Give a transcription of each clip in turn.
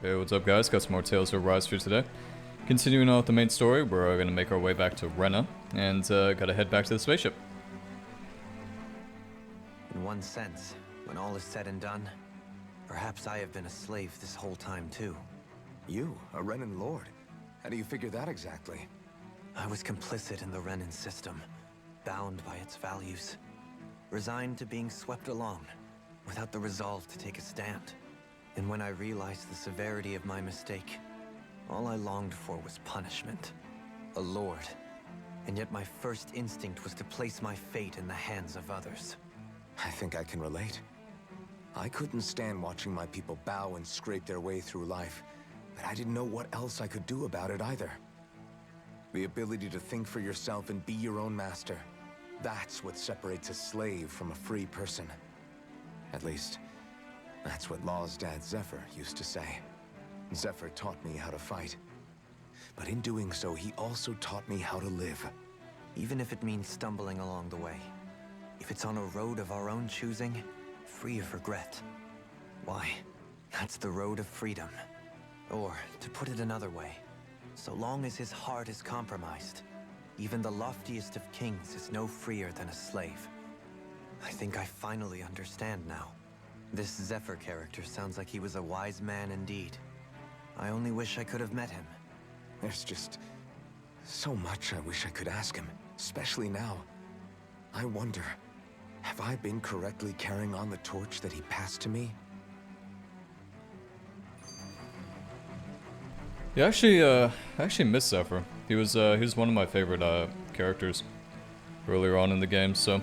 Hey, what's up guys? Got some more Tales of Rise for you today. Continuing on with the main story, we're gonna make our way back to Rena, and gotta head back to the spaceship. In one sense, when all is said and done, perhaps I have been a slave this whole time too. You, a Renan lord? How do you figure that exactly? I was complicit in the Renan system, bound by its values, resigned to being swept along, without the resolve to take a stand. And when I realized the severity of my mistake, all I longed for was punishment. A lord. And yet my first instinct was to place my fate in the hands of others. I think I can relate. I couldn't stand watching my people bow and scrape their way through life, but I didn't know what else I could do about it either. The ability to think for yourself and be your own master. That's what separates a slave from a free person. At least, that's what Law's dad Zephyr used to say. Zephyr taught me how to fight. But in doing so, he also taught me how to live. Even if it means stumbling along the way. If it's on a road of our own choosing, free of regret. Why, that's the road of freedom. Or, to put it another way, so long as his heart is compromised, even the loftiest of kings is no freer than a slave. I think I finally understand now. This Zephyr character sounds like he was a wise man indeed. I only wish I could have met him. There's just so much I wish I could ask him, especially now. I wonder, have I been correctly carrying on the torch that he passed to me? Yeah, I actually miss Zephyr. He was one of my favorite characters earlier on in the game, so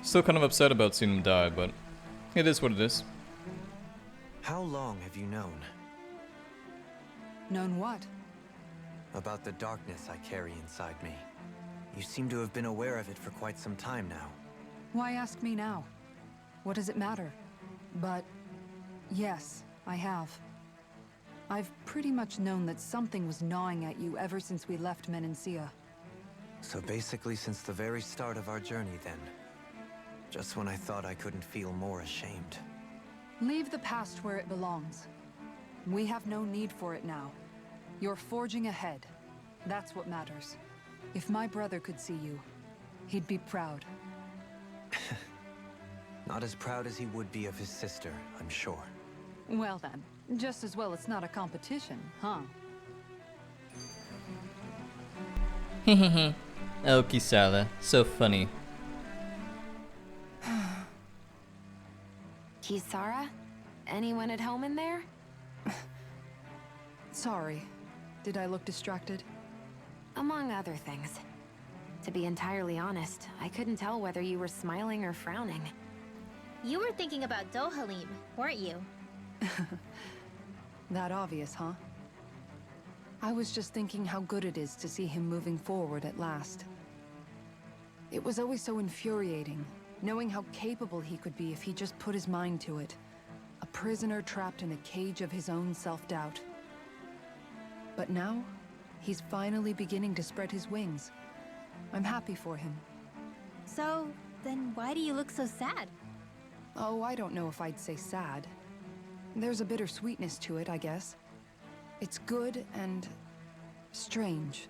still kind of upset about seeing him die, but it is what it is. How long have you known? Known what? About the darkness I carry inside me. You seem to have been aware of it for quite some time now. Why ask me now? What does it matter? But yes, I have. I've pretty much known that something was gnawing at you ever since we left Menancia. So basically since the very start of our journey then. Just when I thought I couldn't feel more ashamed. Leave the past where it belongs. We have no need for it now. You're forging ahead. That's what matters. If my brother could see you, he'd be proud. Not as proud as he would be of his sister, I'm sure. Well then, just as well it's not a competition, huh? Hehehe. Oh, Kisala. So funny. Kisara? Anyone at home in there? Sorry. Did I look distracted? Among other things. To be entirely honest, I couldn't tell whether you were smiling or frowning. You were thinking about Dohalim, weren't you? That obvious, huh? I was just thinking how good it is to see him moving forward at last. It was always so infuriating, knowing how capable he could be if he just put his mind to it. A prisoner trapped in a cage of his own self-doubt. But now, he's finally beginning to spread his wings. I'm happy for him. So, then why do you look so sad? Oh, I don't know if I'd say sad. There's a bittersweetness to it, I guess. It's good and strange,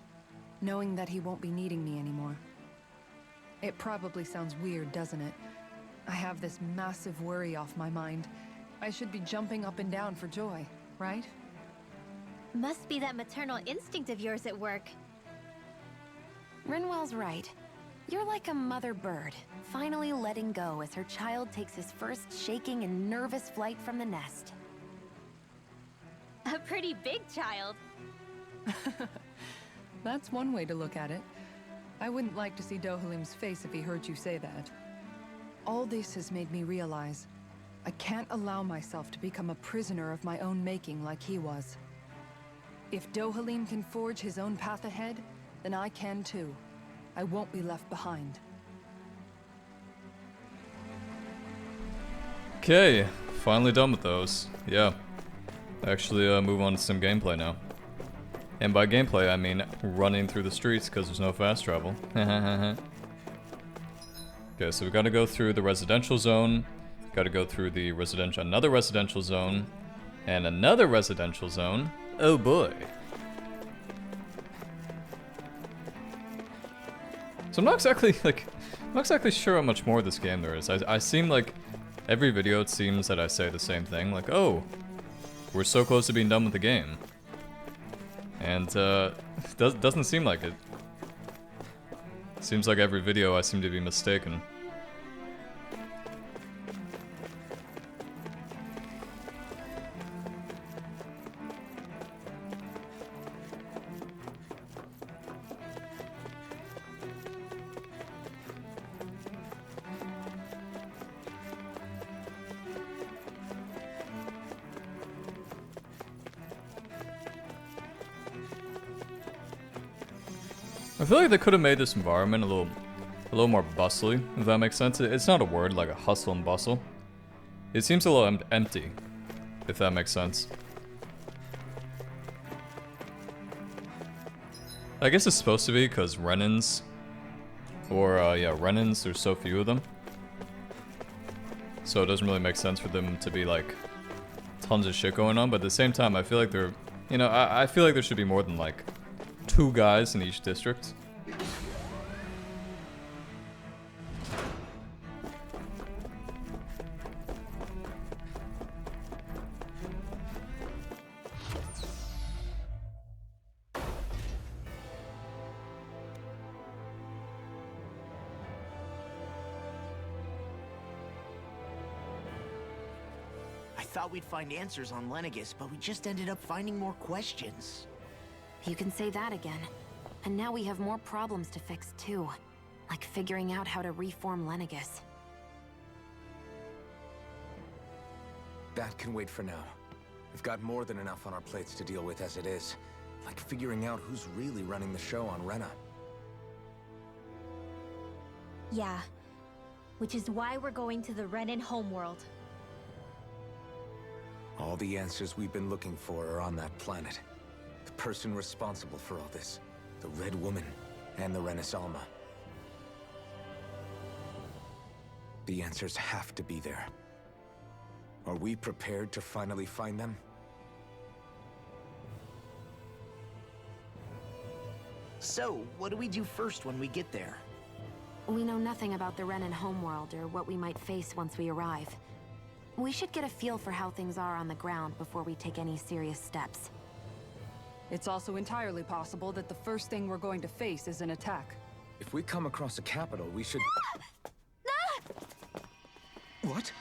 knowing that he won't be needing me anymore. It probably sounds weird, doesn't it? I have this massive worry off my mind. I should be jumping up and down for joy, right? Must be that maternal instinct of yours at work. Rinwell's right. You're like a mother bird, finally letting go as her child takes his first shaking and nervous flight from the nest. A pretty big child. That's one way to look at it. I wouldn't like to see Dohalim's face if he heard you say that. All this has made me realize I can't allow myself to become a prisoner of my own making like he was. If Dohalim can forge his own path ahead, then I can too. I won't be left behind. Okay, finally done with those. Yeah. Actually, move on to some gameplay now. And by gameplay, I mean running through the streets because there's no fast travel. Okay, so we gotta go through the residential zone, gotta go through the another residential zone, And another residential zone. Oh boy. So I'm not exactly sure how much more of this game there is. I seem like every video it seems that I say the same thing, like, oh, we're so close to being done with the game. And doesn't seem like it. Seems like every video I seem to be mistaken. I feel like they could have made this environment a little more bustly, if that makes sense. It's not a word like a hustle and bustle. It seems a little empty, if that makes sense. I guess it's supposed to be because Renins, or yeah, Renins, there's so few of them. So it doesn't really make sense for them to be like tons of shit going on, but at the same time I feel like they're, you know, I feel like there should be more than like 2 guys in each district. I thought we'd find answers on Lenegis, but we just ended up finding more questions. You can say that again. And now we have more problems to fix too. Like figuring out how to reform Lenegis. That can wait for now. We've got more than enough on our plates to deal with as it is. Like figuring out who's really running the show on Rena. Yeah. Which is why we're going to the Renan homeworld. All the answers we've been looking for are on that planet. The person responsible for all this. The Red Woman and the Renis Alma. The answers have to be there. Are we prepared to finally find them? So, what do we do first when we get there? We know nothing about the Renan homeworld or what we might face once we arrive. We should get a feel for how things are on the ground before we take any serious steps. It's also entirely possible that the first thing we're going to face is an attack. If we come across a capital, we should... What?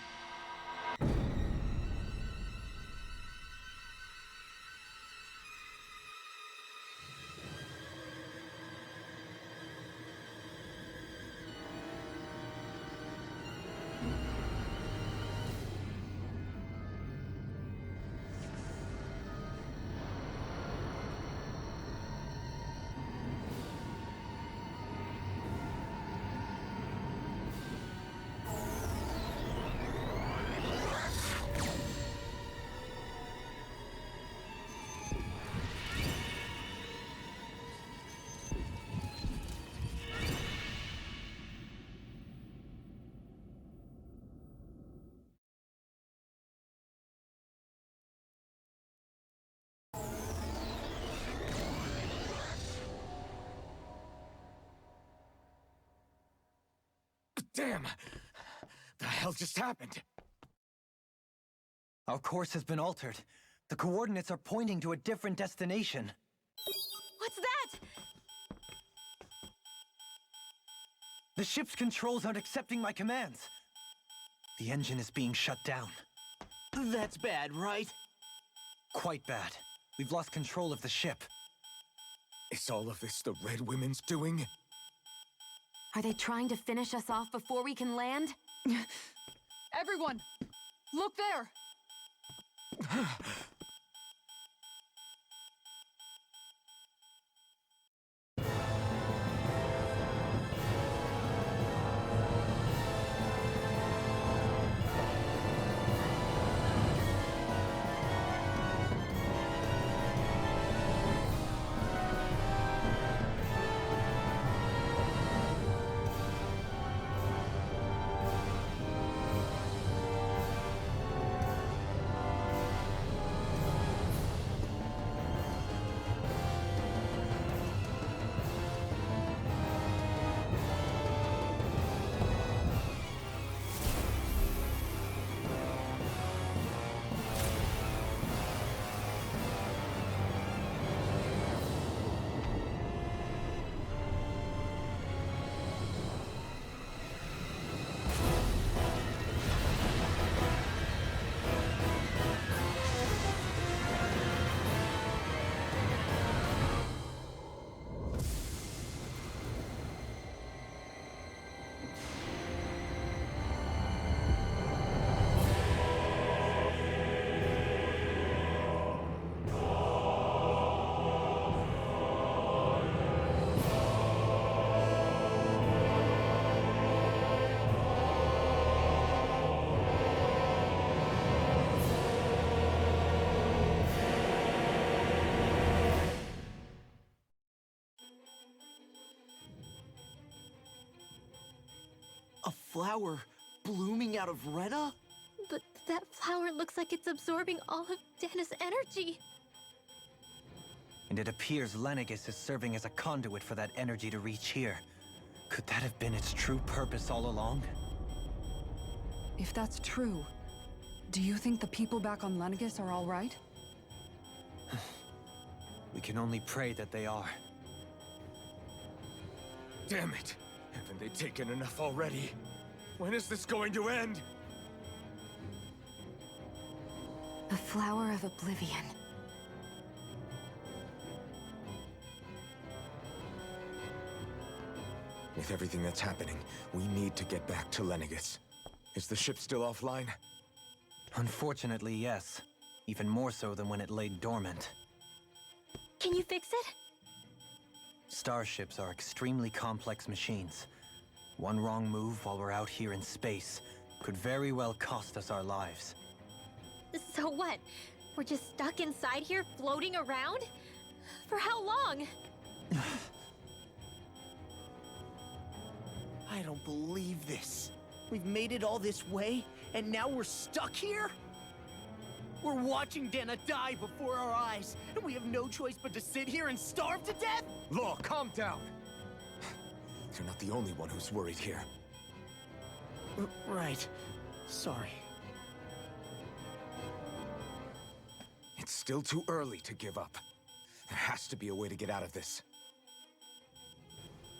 Damn! The hell just happened? Our course has been altered. The coordinates are pointing to a different destination. What's that? The ship's controls aren't accepting my commands. The engine is being shut down. That's bad, right? Quite bad. We've lost control of the ship. Is all of this the Red Women's doing? Are they trying to finish us off before we can land? Everyone! Look there! flower blooming out of Rena? But that flower looks like it's absorbing all of Dana's energy. And it appears Lenegis is serving as a conduit for that energy to reach here. Could that have been its true purpose all along? If that's true, do you think the people back on Lenegis are all right? We can only pray that they are. Damn it! Haven't they taken enough already? When is this going to end? The Flower of Oblivion. With everything that's happening, we need to get back to Lenegis. Is the ship still offline? Unfortunately, yes. Even more so than when it lay dormant. Can you fix it? Starships are extremely complex machines. One wrong move while we're out here in space could very well cost us our lives. So what? We're just stuck inside here, floating around? For how long? I don't believe this. We've made it all this way, and now we're stuck here? We're watching Dana die before our eyes, and we have no choice but to sit here and starve to death? Law, calm down! You're not the only one who's worried here. Right. Sorry. It's still too early to give up. There has to be a way to get out of this.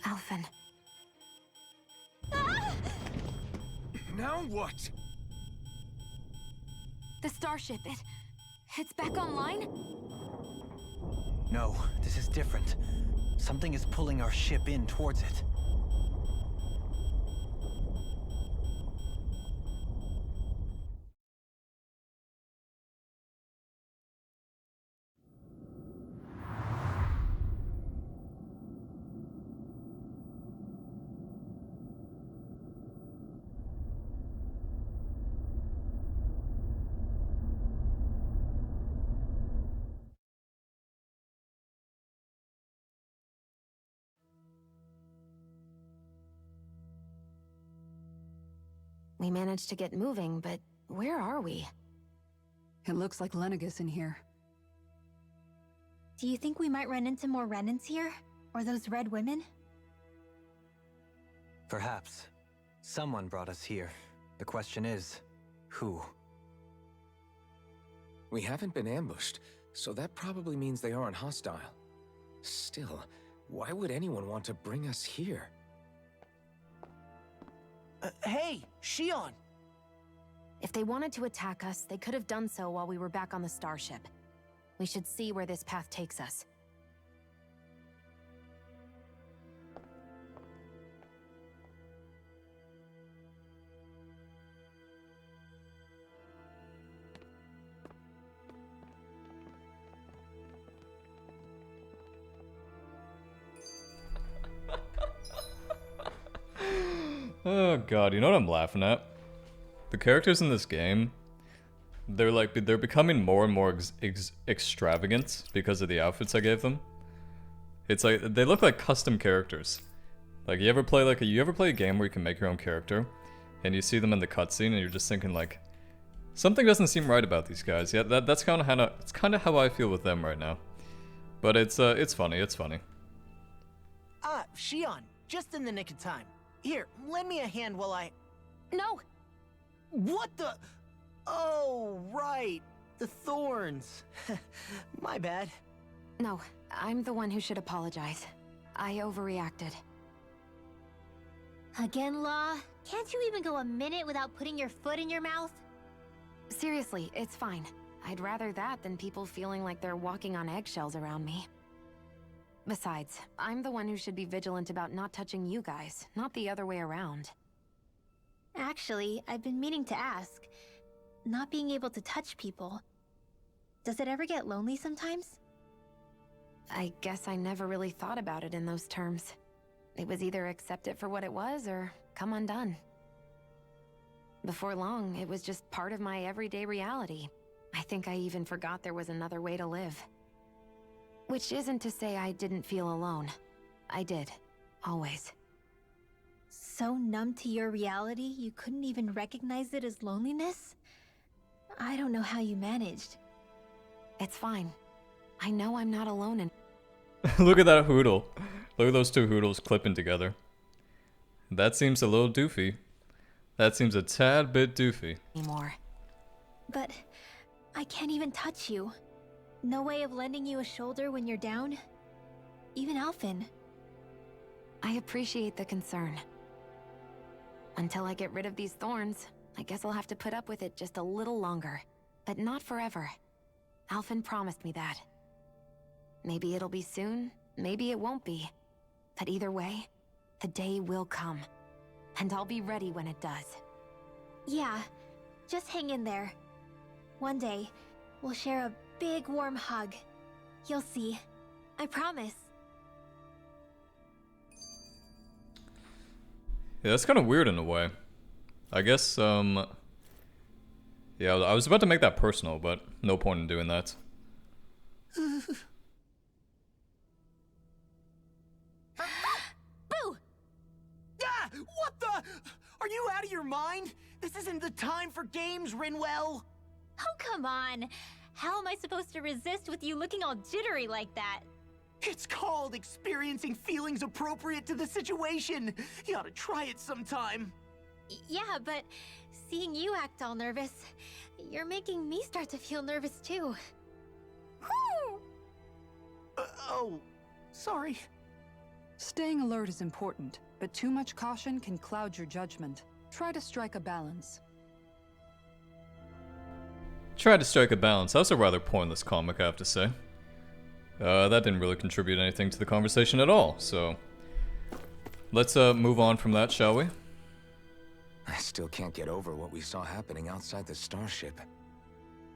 Alphen. Now what? The starship, it's back online? No, this is different. Something is pulling our ship in towards it. We managed to get moving, but where are we? It looks like Lenegis in here. Do you think we might run into more Renans here? Or those red women? Perhaps. Someone brought us here. The question is, who? We haven't been ambushed, so that probably means they aren't hostile. Still, why would anyone want to bring us here? Hey, Shion! If they wanted to attack us, they could have done so while we were back on the starship. We should see where this path takes us. Oh god, you know what I'm laughing at? The characters in this game, they're becoming more and more extravagant because of the outfits I gave them. It's like, they look like custom characters. Like, you ever play a game where you can make your own character, and you see them in the cutscene and you're just thinking like, something doesn't seem right about these guys. Yeah, that's kind of how I feel with them right now. But it's funny, it's funny. Ah, Shion, just in the nick of time. Here, lend me a hand while I... No! What the... Oh, right. The thorns. My bad. No, I'm the one who should apologize. I overreacted. Again, Law? Can't you even go a minute without putting your foot in your mouth? Seriously, it's fine. I'd rather that than people feeling like they're walking on eggshells around me. Besides, I'm the one who should be vigilant about not touching you guys, not the other way around. Actually, I've been meaning to ask. Not being able to touch people, does it ever get lonely sometimes? I guess I never really thought about it in those terms. It was either accept it for what it was or come undone. Before long, it was just part of my everyday reality. I think I even forgot there was another way to live. Which isn't to say I didn't feel alone. I did. Always. So numb to your reality, you couldn't even recognize it as loneliness? I don't know how you managed. It's fine. I know I'm not alone in Look at that hoodle. Look at those two hoodles clipping together. That seems a little doofy. That seems a tad bit doofy. anymore. But I can't even touch you. No way of lending you a shoulder when you're down? Even Alphen. I appreciate the concern. Until I get rid of these thorns, I guess I'll have to put up with it just a little longer. But not forever. Alphen promised me that. Maybe it'll be soon, maybe it won't be. But either way, the day will come. And I'll be ready when it does. Yeah, just hang in there. One day, we'll share a big warm hug. You'll see. I promise. Yeah, that's kind of weird in a way. I guess, yeah, I was about to make that personal, but no point in doing that. Boo! Ah! What the? Are you out of your mind? This isn't the time for games, Rinwell. Oh, come on. How am I supposed to resist with you looking all jittery like that? It's called experiencing feelings appropriate to the situation. You ought to try it sometime. Yeah, but seeing you act all nervous, you're making me start to feel nervous too. Oh, sorry. Staying alert is important, but too much caution can cloud your judgment. Try to strike a balance. Tried to strike a balance. That was a rather pointless comic, I have to say. That didn't really contribute anything to the conversation at all, so... Let's move on from that, shall we? I still can't get over what we saw happening outside the starship.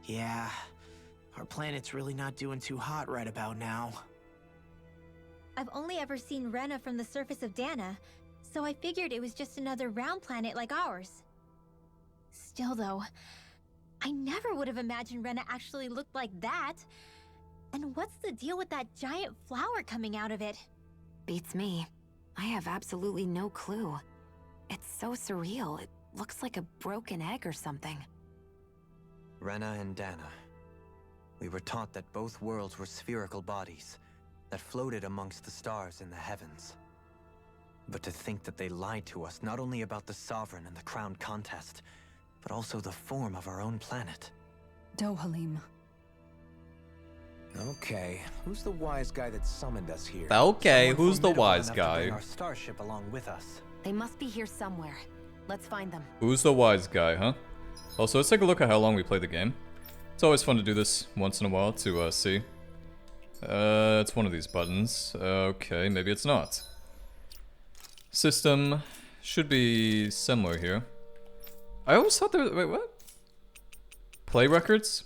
Yeah, our planet's really not doing too hot right about now. I've only ever seen Rena from the surface of Dahna, so I figured it was just another round planet like ours. Still though, I never would have imagined Rena actually looked like that. And what's the deal with that giant flower coming out of it? Beats me. I have absolutely no clue. It's so surreal. It looks like a broken egg or something. Rena and Dahna. We were taught that both worlds were spherical bodies that floated amongst the stars in the heavens. But to think that they lied to us not only about the Sovereign and the Crown contest, but also the form of our own planet. Dohalim. Okay, who's the wise guy that summoned us here? Okay, Someone who's the formidable wise enough to bring guy? our starship along with us. They must be here somewhere. Let's find them. Who's the wise guy, huh? Also, let's take a look at how long we play the game. It's always fun to do this once in a while to see. It's one of these buttons. Okay, maybe it's not. System should be similar here. I always thought there was... Wait, what? Play records?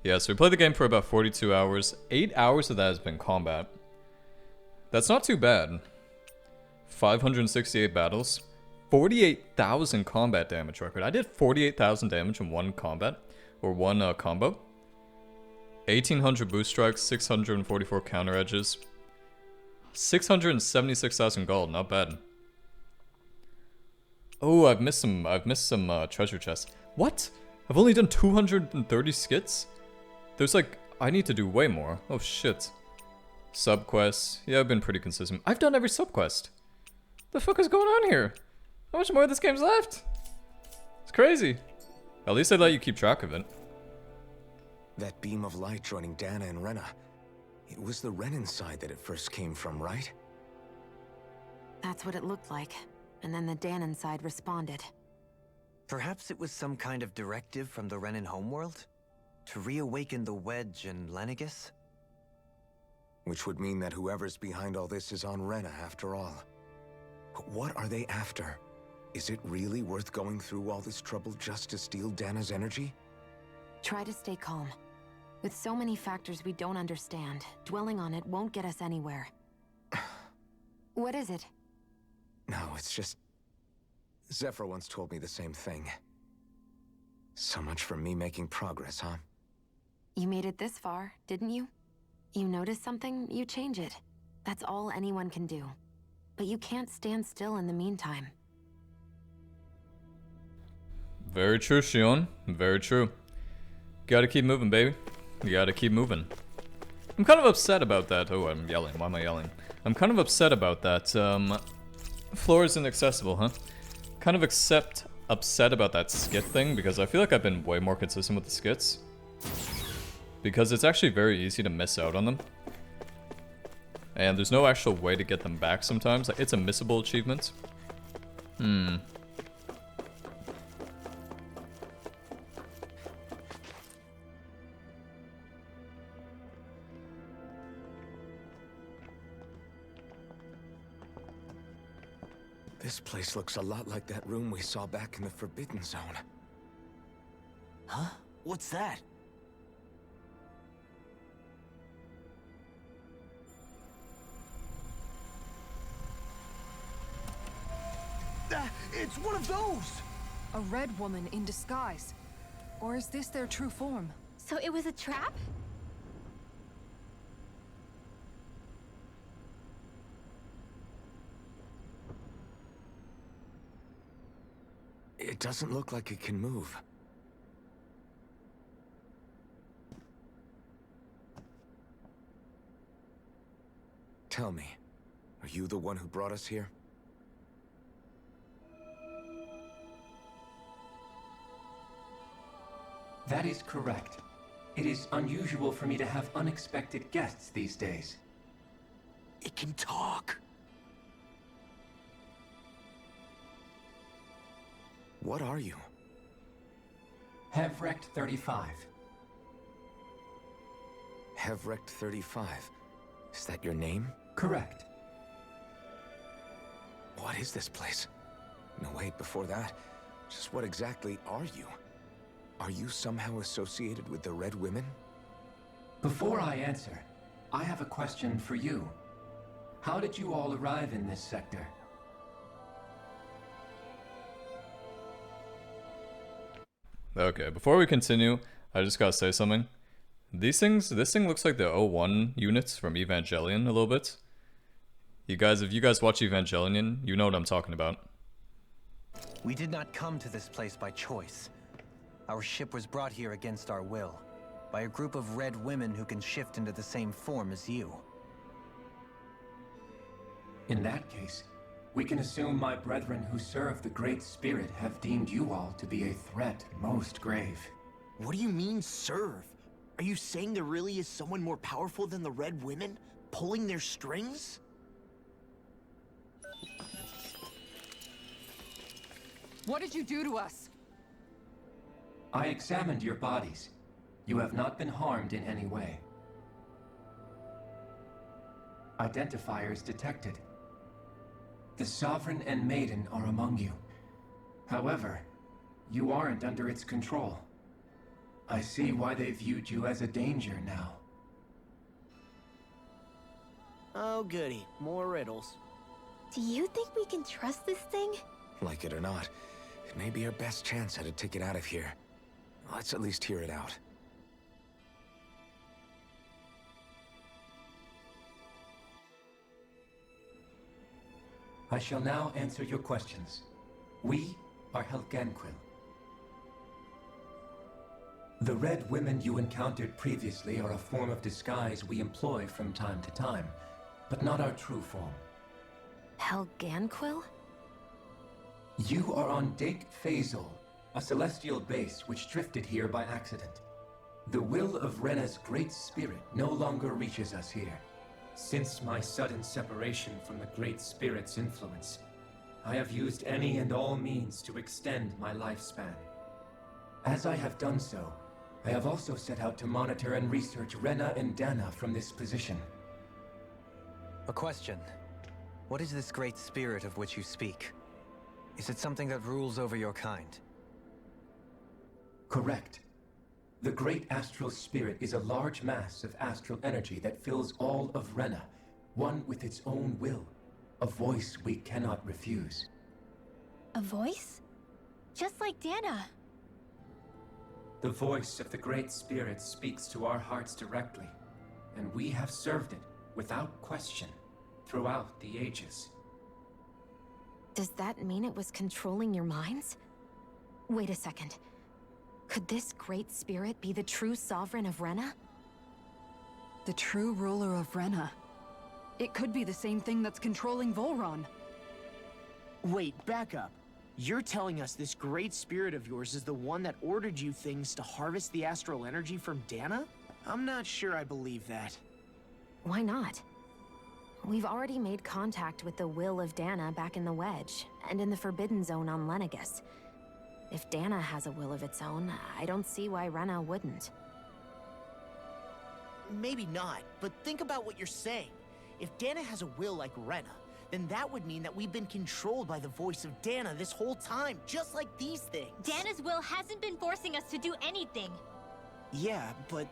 Yeah, so we played the game for about 42 hours. 8 hours of that has been combat. That's not too bad. 568 battles. 48,000 combat damage record. I did 48,000 damage in one combat. Or one combo. 1,800 boost strikes, 644 counter edges. 676,000 gold, not bad. Oh, I've missed some treasure chests. What? I've only done 230 skits? There's like, I need to do way more. Oh shit. Subquests. Yeah, I've been pretty consistent. I've done every subquest. The fuck is going on here? How much more of this game's left? It's crazy. At least they let you keep track of it. That beam of light joining Dahna and Rena. It was the Renan side that it first came from, right? That's what it looked like. And then the Dahnan side responded. Perhaps it was some kind of directive from the Renan homeworld? To reawaken the Wedge and Lenegis? Which would mean that whoever's behind all this is on Rena after all. But what are they after? Is it really worth going through all this trouble just to steal Dana's energy? Try to stay calm. With so many factors we don't understand, dwelling on it won't get us anywhere. What is it? No, it's just... Zephyr once told me the same thing. So much for me making progress, huh? You made it this far, didn't you? You notice something, you change it. That's all anyone can do. but you can't stand still in the meantime. Very true, Shion. Very true. Gotta keep moving, baby. You gotta keep moving. I'm kind of upset about that. Oh, I'm yelling. Why am I yelling? I'm kind of upset about that. Floor is inaccessible, huh? Kind of upset about that skit thing, because I feel like I've been way more consistent with the skits. Because it's actually very easy to miss out on them. And there's no actual way to get them back sometimes. Like, it's a missable achievement. This place looks a lot like that room we saw back in the Forbidden Zone. Huh? What's that? It's one of those! A red woman in disguise. Or is this their true form? So it was a trap? It doesn't look like it can move. Tell me, are you the one who brought us here? That is correct. It is unusual for me to have unexpected guests these days. It can talk. What are you? Hevrect 35. Hevrect 35. Is that your name? Correct. What is this place? No, wait, before that, just what exactly are you? Are you somehow associated with the Red Women? Before I answer, I have a question for you. How did you all arrive in this sector? Okay, before we continue, I just gotta say something. This thing looks like the O1 units from Evangelion a little bit. If you guys watch Evangelion, you know what I'm talking about. We did not come to this place by choice. Our ship was brought here against our will, by a group of red women who can shift into the same form as you. In that case, we can assume my brethren who serve the Great Spirit have deemed you all to be a threat most grave. What do you mean, serve? Are you saying there really is someone more powerful than the Red Women, pulling their strings? What did you do to us? I examined your bodies. You have not been harmed in any way. Identifiers detected. The Sovereign and Maiden are among you. However, you aren't under its control. I see why they viewed you as a danger now. Oh goody, more riddles. Do you think we can trust this thing? Like it or not, it may be our best chance at a ticket out of here. Let's at least hear it out. I shall now answer your questions. We are Helganquil. The Red Women you encountered previously are a form of disguise we employ from time to time, but not our true form. Helganquil? You are on Dake Phasol, a celestial base which drifted here by accident. The will of Rena's Great Spirit no longer reaches us here. Since my sudden separation from the Great Spirit's influence, I have used any and all means to extend my lifespan. As I have done so, I have also set out to monitor and research Rena and Dahna from this position. A question. What is this great spirit of which you speak? Is it something that rules over your kind? Correct. The Great Astral Spirit is a large mass of astral energy that fills all of Rena, one with its own will, a voice we cannot refuse. A voice? Just like Dana. The voice of the Great Spirit speaks to our hearts directly, and we have served it without question throughout the ages. Does that mean it was controlling your minds? Wait a second. Could this great spirit be the true sovereign of Rena? The true ruler of Rena. It could be the same thing that's controlling Volron. Wait, back up. You're telling us this great spirit of yours is the one that ordered you things to harvest the astral energy from Dahna? I'm not sure I believe that. Why not? We've already made contact with the will of Dahna back in the Wedge, and in the Forbidden Zone on Lenegus. If Dahna has a will of its own, I don't see why Rena wouldn't. Maybe not, but think about what you're saying. If Dahna has a will like Rena, then that would mean that we've been controlled by the voice of Dahna this whole time, just like these things. Dana's will hasn't been forcing us to do anything. Yeah, but...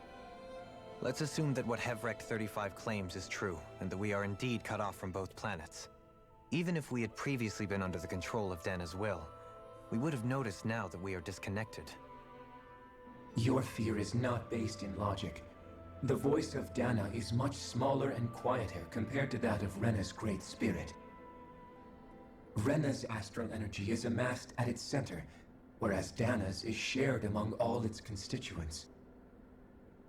Let's assume that what Hevrect 35 claims is true, and that we are indeed cut off from both planets. Even if we had previously been under the control of Dana's will, we would have noticed now that we are disconnected. Your fear is not based in logic. The voice of Dahna is much smaller and quieter compared to that of Rena's great spirit. Rena's astral energy is amassed at its center, whereas Dahna's is shared among all its constituents.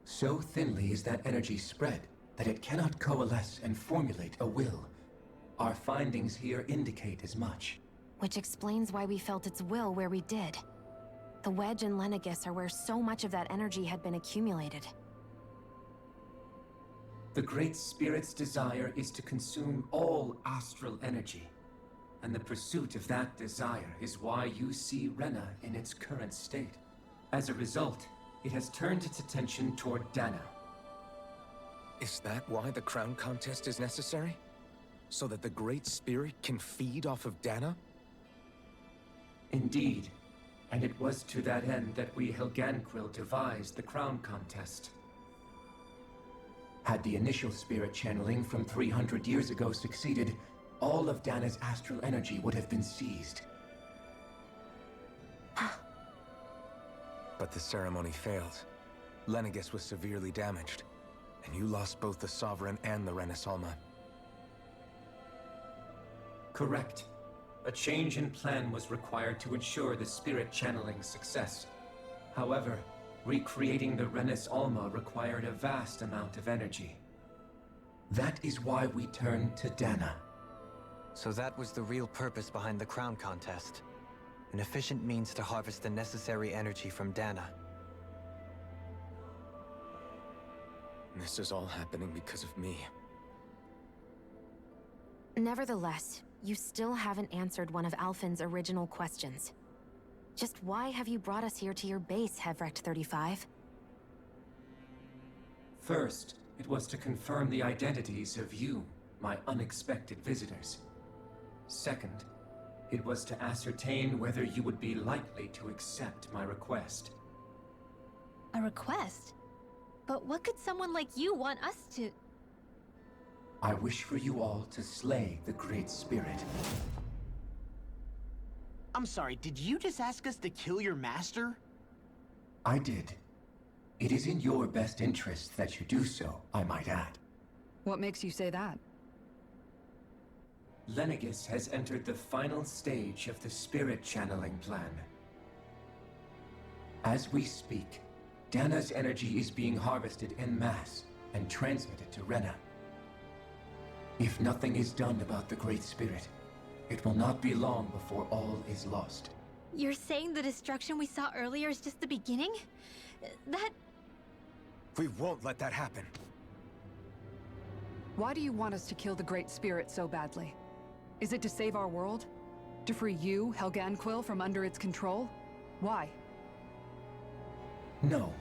So thinly is that energy spread that it cannot coalesce and formulate a will. Our findings here indicate as much. Which explains why we felt its will where we did. The Wedge and Lenegus are where so much of that energy had been accumulated. The Great Spirit's desire is to consume all astral energy, and the pursuit of that desire is why you see Rena in its current state. As a result, it has turned its attention toward Dahna. Is that why the crown contest is necessary? So that the Great Spirit can feed off of Dahna? Indeed, and it was to that end that we Helganquil devised the crown contest. Had the initial spirit channeling from 300 years ago succeeded, all of Dahna's astral energy would have been seized. But the ceremony failed. Lenegus was severely damaged, and you lost both the Sovereign and the Renasalma. Correct. A change in plan was required to ensure the spirit channeling's success. However, recreating the Renis Alma required a vast amount of energy. That is why we turned to Dahna. So that was the real purpose behind the crown contest. An efficient means to harvest the necessary energy from Dahna. This is all happening because of me. Nevertheless, you still haven't answered one of Alphen's original questions. Just why have you brought us here to your base, Hevrect 35? First, it was to confirm the identities of you, my unexpected visitors. Second, it was to ascertain whether you would be likely to accept my request. A request? But what could someone like you want us to... I wish for you all to slay the Great Spirit. I'm sorry, did you just ask us to kill your master? I did. It is in your best interest that you do so, I might add. What makes you say that? Lenegus has entered the final stage of the spirit channeling plan. As we speak, Dahna's energy is being harvested en masse and transmitted to Rena. If nothing is done about the Great Spirit, it will not be long before all is lost. You're saying the destruction we saw earlier is just the beginning? That... We won't let that happen. Why do you want us to kill the Great Spirit so badly? Is it to save our world? To free you, Helganquil, from under its control? Why? No.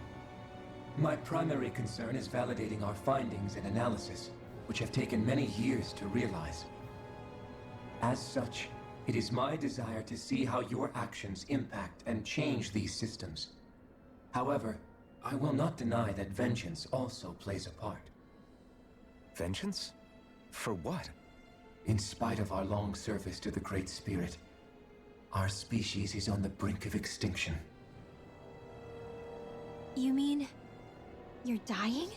My primary concern is validating our findings and analysis, which have taken many years to realize. As such, it is my desire to see how your actions impact and change these systems. However, I will not deny that vengeance also plays a part. Vengeance? For what? In spite of our long service to the Great Spirit, our species is on the brink of extinction. You mean... you're dying?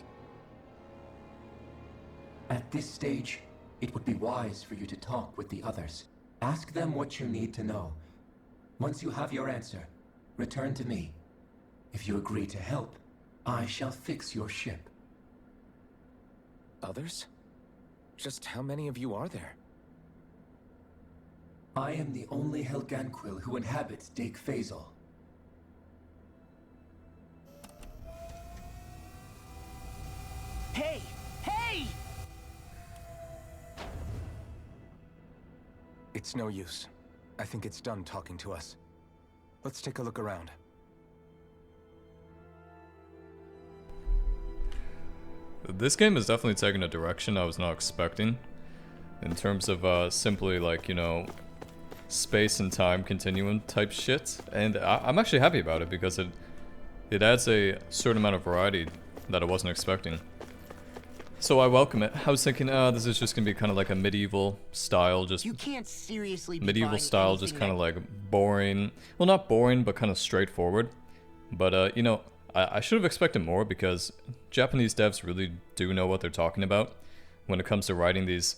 At this stage, it would be wise for you to talk with the others. Ask them what you need to know. Once you have your answer, return to me. If you agree to help, I shall fix your ship. Others? Just how many of you are there? I am the only Helganquil who inhabits Dake Faisal. Hey! Hey! It's no use. I think it's done talking to us. Let's take a look around. This game is definitely taking a direction I was not expecting. In terms of simply like, you know, space and time continuum type shit. And I'm actually happy about it because it adds a certain amount of variety that I wasn't expecting. So I welcome it. I was thinking, this is just gonna be kind of like a medieval style, just You can't seriously be medieval buying style, just anything kind of that- like boring. Well, not boring, but kind of straightforward. But you know, I should have expected more because Japanese devs really do know what they're talking about when it comes to writing these,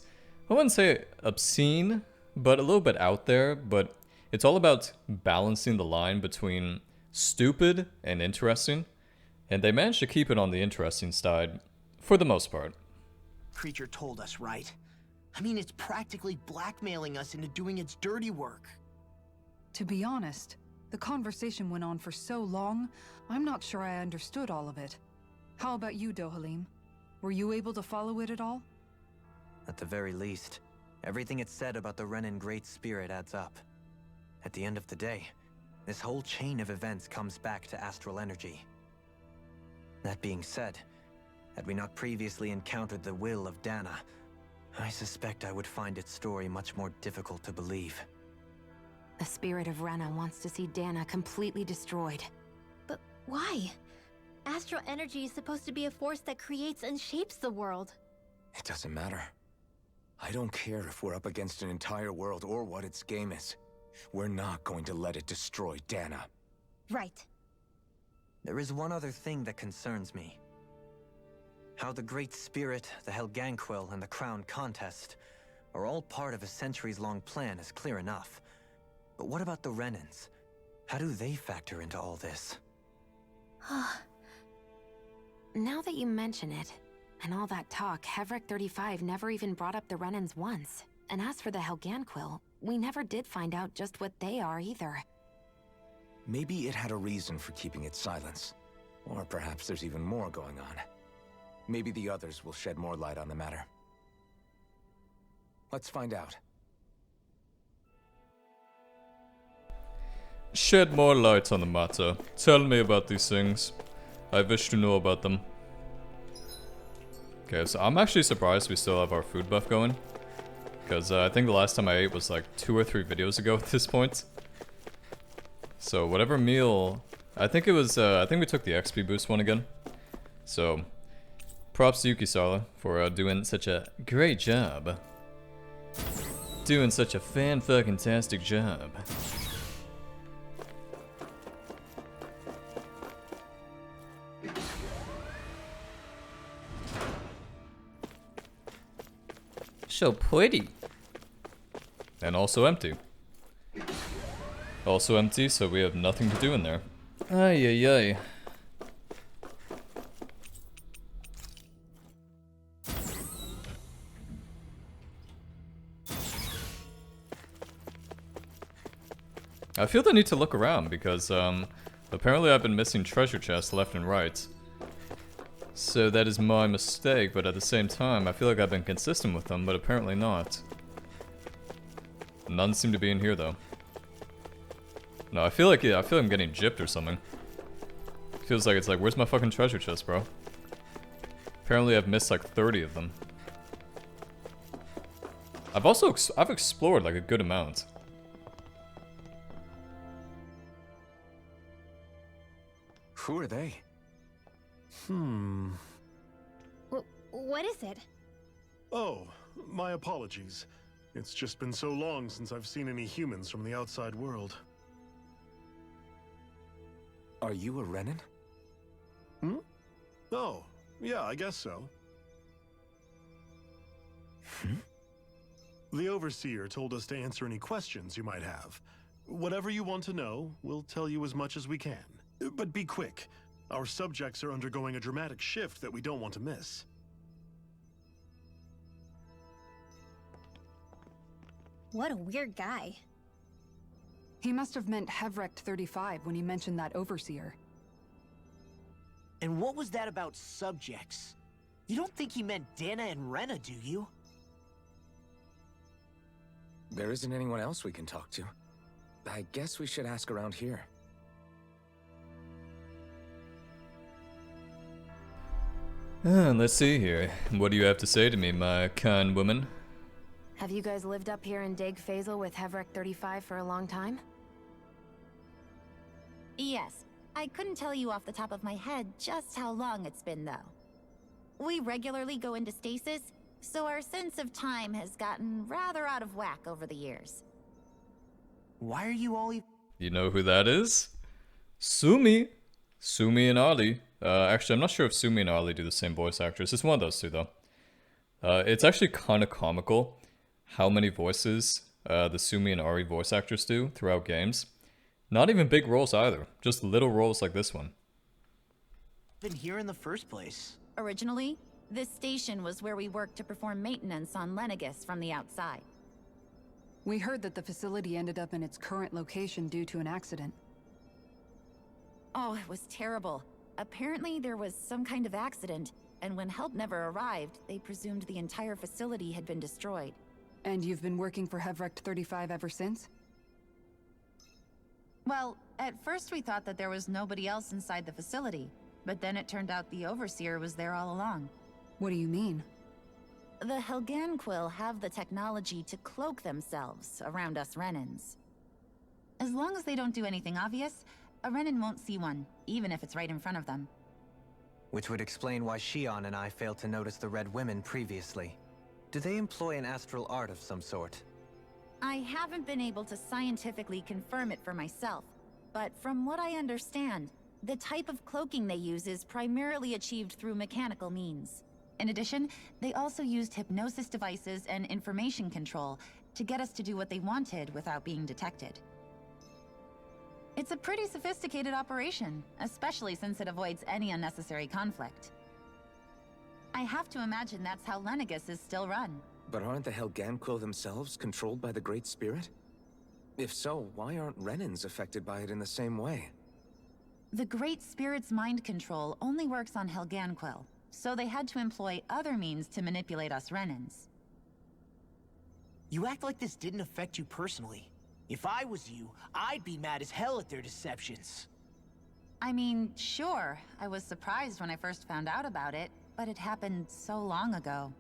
I wouldn't say obscene, but a little bit out there. But it's all about balancing the line between stupid and interesting, and they managed to keep it on the interesting side for the most part. Creature told us, right? I mean, it's practically blackmailing us into doing its dirty work. To be honest, the conversation went on for so long, I'm not sure I understood all of it. How about you, Dohalim? Were you able to follow it at all? At the very least, everything it said about the Renan Great Spirit adds up. At the end of the day, this whole chain of events comes back to astral energy. That being said, had we not previously encountered the will of Dahna, I suspect I would find its story much more difficult to believe. The spirit of Rena wants to see Dahna completely destroyed. But why? Astral energy is supposed to be a force that creates and shapes the world. It doesn't matter. I don't care if we're up against an entire world or what its game is. We're not going to let it destroy Dahna. Right. There is one other thing that concerns me. How the Great Spirit, the Helganquil, and the Crown Contest are all part of a centuries-long plan is clear enough. But what about the Renans? How do they factor into all this? Now that you mention it, and all that talk, Hevric 35 never even brought up the Renans once. And as for the Helganquil, we never did find out just what they are either. Maybe it had a reason for keeping its silence. Or perhaps there's even more going on. Maybe the others will shed more light on the matter. Let's find out. Shed more light on the matter. Tell me about these things. I wish to know about them. Okay, so I'm actually surprised we still have our food buff going. Because I think the last time I ate was like 2 or 3 videos ago at this point. So whatever meal... I think it was... I think we took the XP boost one again. So... props to Yuki-Sala for doing such a great job. Doing such a fan-fucking-tastic job. So pretty. And also empty. Also empty, so we have nothing to do in there. Ay ay ay. I feel the need to look around because apparently I've been missing treasure chests left and right. So that is my mistake, but at the same time I feel like I've been consistent with them, but apparently not. None seem to be in here though. No, I feel I'm getting gypped or something. Feels like it's like, where's my fucking treasure chest, bro? Apparently I've missed like 30 of them. I've explored like a good amount. Who are they? What is it? Oh, my apologies. It's just been so long since I've seen any humans from the outside world. Are you a Renan? Oh, yeah, I guess so. The Overseer told us to answer any questions you might have. Whatever you want to know, we'll tell you as much as we can. But be quick. Our subjects are undergoing a dramatic shift that we don't want to miss. What a weird guy. He must have meant Hevrecht 35 when he mentioned that Overseer. And what was that about subjects? You don't think he meant Dana and Rena, do you? There isn't anyone else we can talk to. I guess we should ask around here. Let's see here. What do you have to say to me, my kind woman? Have you guys lived up here in Deg Faisal with Hevrecht 35 for a long time? Yes. I couldn't tell you off the top of my head just how long it's been, though. We regularly go into stasis, so our sense of time has gotten rather out of whack over the years. Why are you all... You know who that is? Sumi! Sumi and Ali. Actually, I'm not sure if Sumi and Ali do the same voice actress. It's one of those two, though. It's actually kind of comical how many voices the Sumi and Ari voice actors do throughout games. Not even big roles either, just little roles like this one. Been here in the first place? Originally, this station was where we worked to perform maintenance on Lenegis from the outside. We heard that the facility ended up in its current location due to an accident. Oh, it was terrible. Apparently there was some kind of accident, and when help never arrived, they presumed the entire facility had been destroyed. And you've been working for Hevrecht 35 ever since? Well, at first we thought that there was nobody else inside the facility, but then it turned out the Overseer was there all along. What do you mean? The Helganquil have the technology to cloak themselves around us Renans. As long as they don't do anything obvious, a Renan won't see one, even if it's right in front of them. Which would explain why Shion and I failed to notice the Red Women previously. Do they employ an astral art of some sort? I haven't been able to scientifically confirm it for myself, but from what I understand, the type of cloaking they use is primarily achieved through mechanical means. In addition, they also used hypnosis devices and information control to get us to do what they wanted without being detected. It's a pretty sophisticated operation, especially since it avoids any unnecessary conflict. I have to imagine that's how Lenegis is still run. But aren't the Helganquil themselves controlled by the Great Spirit? If so, why aren't Renans affected by it in the same way? The Great Spirit's mind control only works on Helganquil, so they had to employ other means to manipulate us Renans. You act like this didn't affect you personally. If I was you, I'd be mad as hell at their deceptions. I mean, sure, I was surprised when I first found out about it, but it happened so long ago.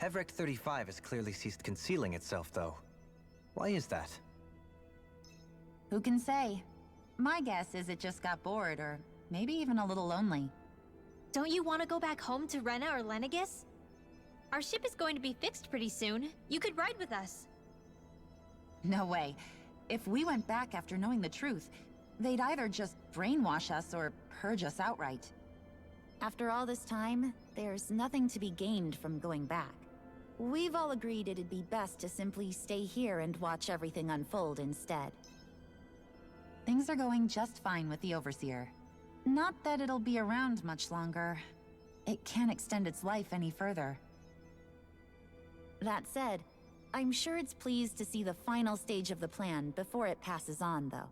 Hevrecht 35 has clearly ceased concealing itself, though. Why is that? Who can say? My guess is it just got bored, or maybe even a little lonely. Don't you want to go back home to Rena or Lenegis? Our ship is going to be fixed pretty soon. You could ride with us. No way. If we went back after knowing the truth, they'd either just brainwash us or purge us outright. After all this time, there's nothing to be gained from going back. We've all agreed it'd be best to simply stay here and watch everything unfold instead. Things are going just fine with the Overseer. Not that it'll be around much longer. It can't extend its life any further. That said, I'm sure it's pleased to see the final stage of the plan before it passes on, though.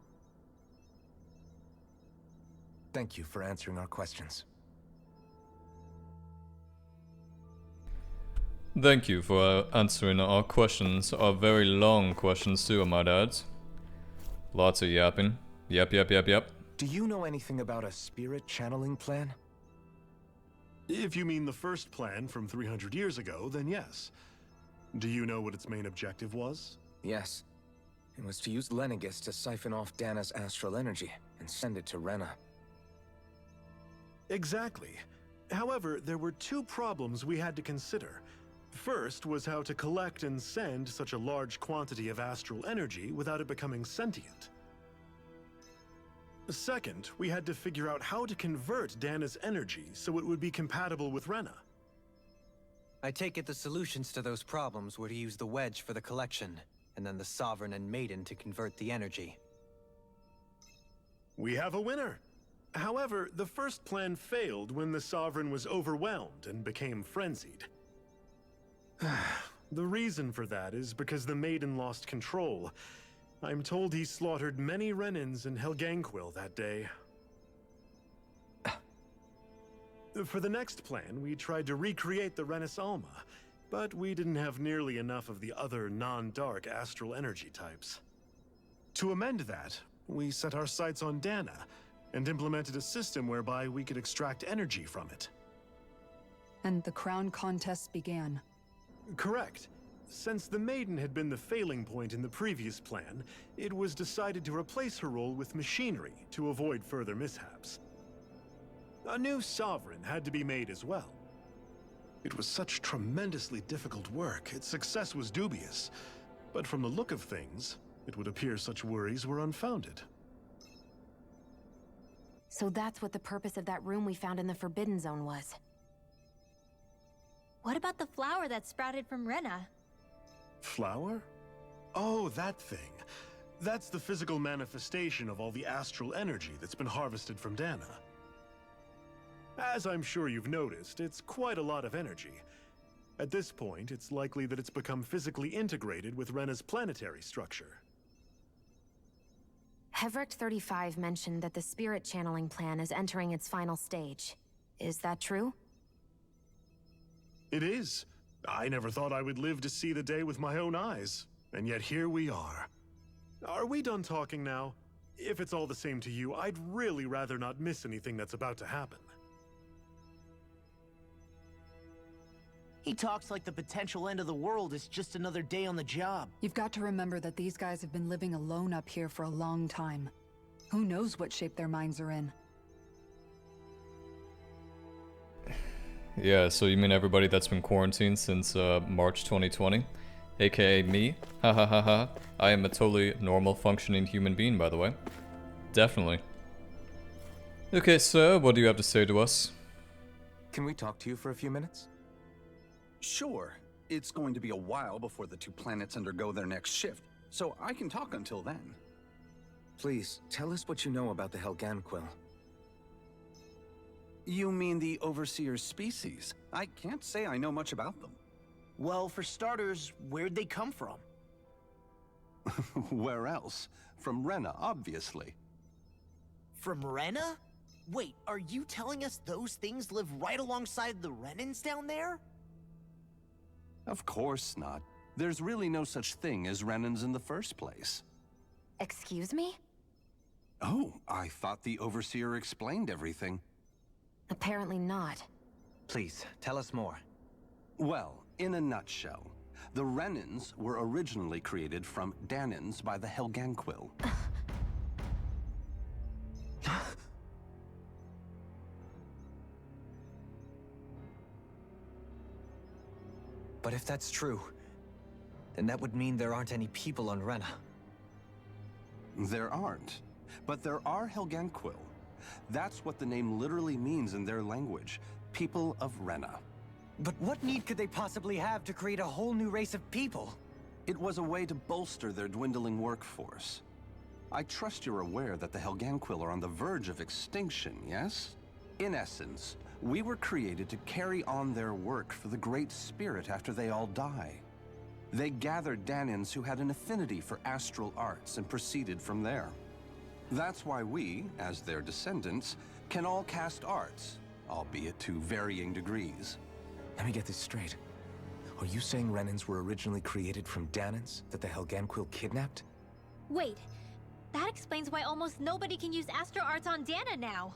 Thank you for answering our questions. Thank you for answering our questions, our very long questions too, I might add. Lots of yapping. Yep. Do you know anything about a spirit channeling plan? If you mean the first plan from 300 years ago, then yes. Do you know what its main objective was? Yes. It was to use Lenegis to siphon off Dana's astral energy and send it to Rena. Exactly. However, there were two problems we had to consider. First was how to collect and send such a large quantity of astral energy without it becoming sentient. Second, we had to figure out how to convert Dana's energy so it would be compatible with Rena. I take it the solutions to those problems were to use the wedge for the collection, and then the Sovereign and Maiden to convert the energy. We have a winner! However, the first plan failed when the Sovereign was overwhelmed and became frenzied. The reason for that is because the Maiden lost control. I'm told he slaughtered many Renans in Helganquil that day. For the next plan, we tried to recreate the Renis Alma, but we didn't have nearly enough of the other non-dark astral energy types. To amend that, we set our sights on Dahna, and implemented a system whereby we could extract energy from it. And the crown contests began. Correct. Since the Maiden had been the failing point in the previous plan, it was decided to replace her role with machinery to avoid further mishaps. A new Sovereign had to be made as well. It was such tremendously difficult work, its success was dubious. But from the look of things, it would appear such worries were unfounded. So that's what the purpose of that room we found in the Forbidden Zone was. What about the flower that sprouted from Rena? Flower? Oh, that thing. That's the physical manifestation of all the astral energy that's been harvested from Dahna. As I'm sure you've noticed, it's quite a lot of energy. At this point, it's likely that it's become physically integrated with Rena's planetary structure. Hevrecht 35 mentioned that the spirit channeling plan is entering its final stage. Is that true? It is. I never thought I would live to see the day with my own eyes, and yet here we are. Are we done talking now? If it's all the same to you, I'd really rather not miss anything that's about to happen. He talks like the potential end of the world is just another day on the job. You've got to remember that these guys have been living alone up here for a long time. Who knows what shape their minds are in? Yeah, so you mean everybody that's been quarantined since March 2020? AKA me? Ha ha ha ha. I am a totally normal functioning human being, by the way. Definitely. Okay, sir, what do you have to say to us? Can we talk to you for a few minutes? Sure. It's going to be a while before the two planets undergo their next shift, so I can talk until then. Please, tell us what you know about the Helganquil. You mean the Overseer's species? I can't say I know much about them. Well, for starters, where'd they come from? Where else? From Rena, obviously. From Rena? Wait, are you telling us those things live right alongside the Renans down there? Of course not. There's really no such thing as Renans in the first place. Excuse me? Oh, I thought the Overseer explained everything. Apparently not. Please, tell us more. Well, in a nutshell, the Renans were originally created from Danans by the Helganquil. But if that's true, then that would mean there aren't any people on Rena. There aren't, but there are Helganquil. That's what the name literally means in their language, people of Rena. But what need could they possibly have to create a whole new race of people? It was a way to bolster their dwindling workforce. I trust you're aware that the Helganquil are on the verge of extinction, yes? In essence, we were created to carry on their work for the Great Spirit after they all die. They gathered Danans who had an affinity for astral arts and proceeded from there. That's why we, as their descendants, can all cast arts, albeit to varying degrees. Let me get this straight. Are you saying Renans were originally created from Danans that the Helganquil kidnapped? Wait, that explains why almost nobody can use astral arts on Dahna now.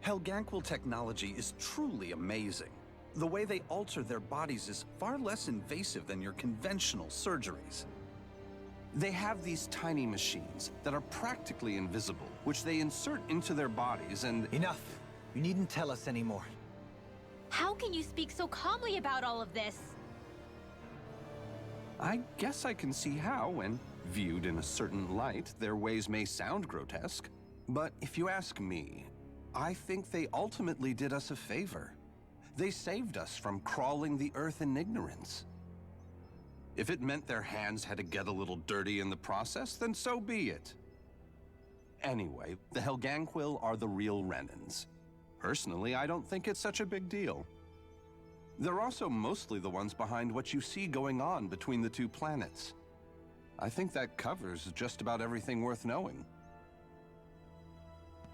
Helganquil technology is truly amazing. The way they alter their bodies is far less invasive than your conventional surgeries. They have these tiny machines that are practically invisible, which they insert into their bodies and— Enough! You needn't tell us anymore. How can you speak so calmly about all of this? I guess I can see how, when viewed in a certain light, their ways may sound grotesque. But if you ask me, I think they ultimately did us a favor. They saved us from crawling the earth in ignorance. If it meant their hands had to get a little dirty in the process, then so be it. Anyway, the Helganquil are the real Renans. Personally, I don't think it's such a big deal. They're also mostly the ones behind what you see going on between the two planets. I think that covers just about everything worth knowing.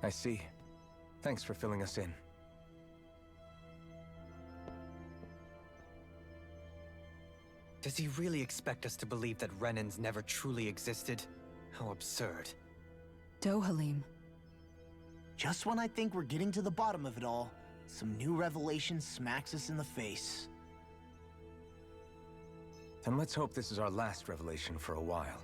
I see. Thanks for filling us in. Does he really expect us to believe that Renans never truly existed? How absurd. Dohalim. Just when I think we're getting to the bottom of it all, some new revelation smacks us in the face. Then let's hope this is our last revelation for a while.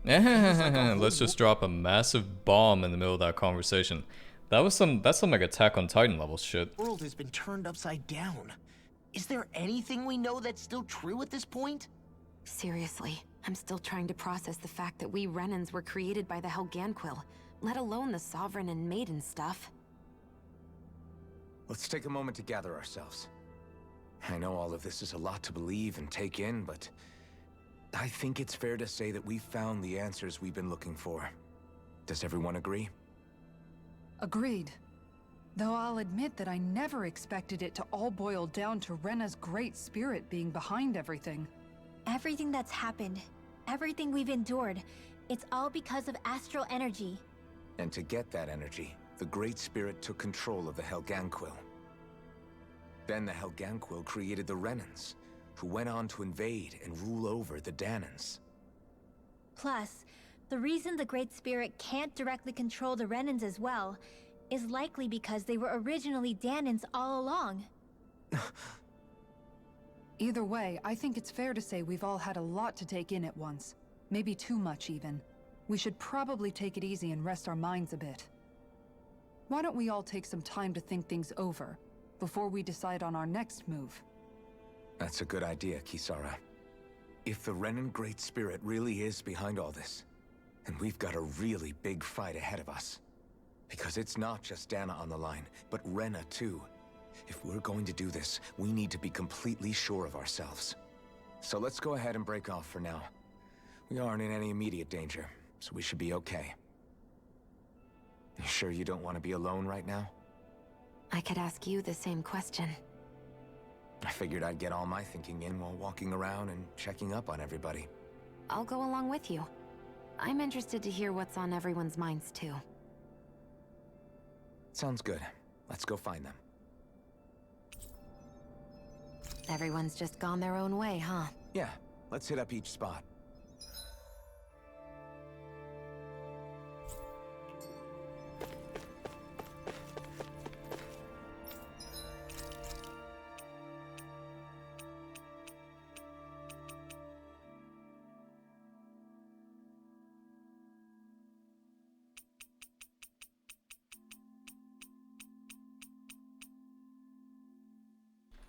Let's just drop a massive bomb in the middle of that conversation. That's some like Attack on Titan level shit. The world has been turned upside down. Is there anything we know that's still true at this point? Seriously, I'm still trying to process the fact that we Renans were created by the Helganquil, let alone the Sovereign and Maiden stuff. Let's take a moment to gather ourselves. I know all of this is a lot to believe and take in, but I think it's fair to say that we've found the answers we've been looking for. Does everyone agree? Agreed. Though I'll admit that I never expected it to all boil down to Rena's great spirit being behind everything. Everything that's happened, everything we've endured, it's all because of astral energy. And to get that energy, the Great Spirit took control of the Helganquil. Then the Helganquil created the Renans, who went on to invade and rule over the Dahnans. Plus, the reason the Great Spirit can't directly control the Renans as well is likely because they were originally Dahnans all along. Either way, I think it's fair to say we've all had a lot to take in at once. Maybe too much, even. We should probably take it easy and rest our minds a bit. Why don't we all take some time to think things over, before we decide on our next move? That's a good idea, Kisara. If the Renan Great Spirit really is behind all this, then we've got a really big fight ahead of us. Because it's not just Dahna on the line, but Rena too. If we're going to do this, we need to be completely sure of ourselves. So let's go ahead and break off for now. We aren't in any immediate danger, so we should be okay. You sure you don't want to be alone right now? I could ask you the same question. I figured I'd get all my thinking in while walking around and checking up on everybody. I'll go along with you. I'm interested to hear what's on everyone's minds too. Sounds good. Let's go find them. Everyone's just gone their own way, huh? Yeah, let's hit up each spot.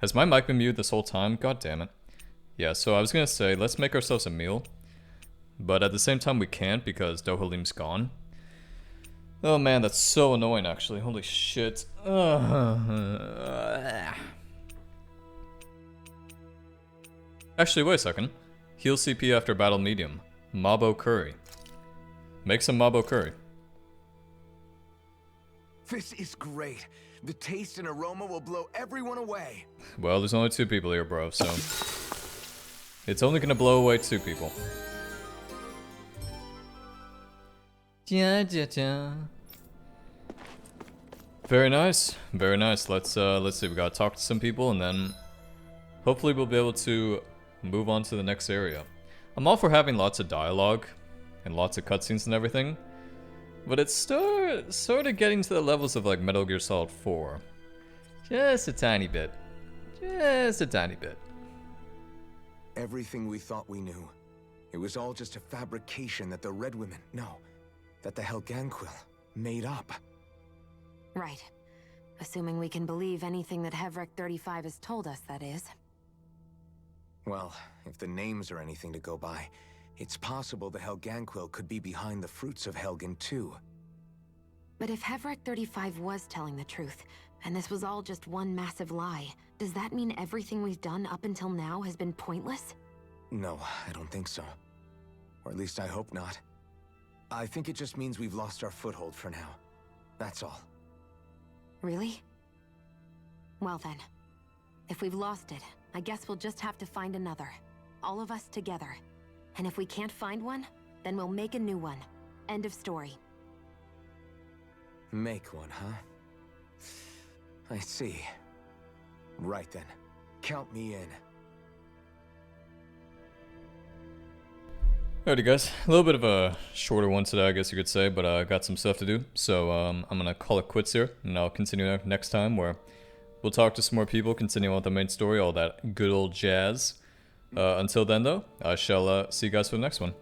Has my mic been muted this whole time? God damn it. Yeah, so I was gonna say, let's make ourselves a meal. But at the same time we can't because Dohalim's gone. Oh man, that's so annoying actually. Holy shit. Actually, wait a second. Heal CP after battle medium. Mabo curry. Make some Mabo curry. This is great. The taste and aroma will blow everyone away. Well, there's only 2 people here, bro, so... It's only gonna blow away 2 people. Very nice, very nice. Let's see, we gotta talk to some people and then... Hopefully we'll be able to move on to the next area. I'm all for having lots of dialogue and lots of cutscenes and everything. But it's sort of getting to the levels of like Metal Gear Solid 4. Just a tiny bit. Just a tiny bit. Everything we thought we knew. It was all just a fabrication that the Red Women, no, that the Helganquil made up. Right. Assuming we can believe anything that Hevrek 35 has told us, that is. Well, if the names are anything to go by, it's possible the Helganquil could be behind the fruits of Helgen too. But if Hevrek 35 was telling the truth, And this was all just one massive lie. Does that mean everything we've done up until now has been pointless? No, I don't think so. Or at least I hope not. I think it just means we've lost our foothold for now. That's all. Really? Well then, if we've lost it, I guess we'll just have to find another. All of us together. And if we can't find one, then we'll make a new one. End of story. Make one, huh? I see. Right then. Count me in. Alrighty guys, a little bit of a shorter one today I guess you could say, but I got some stuff to do. So I'm gonna call it quits here, and I'll continue next time where we'll talk to some more people, continue on with the main story, all that good old jazz. Until then though, I shall see you guys for the next one.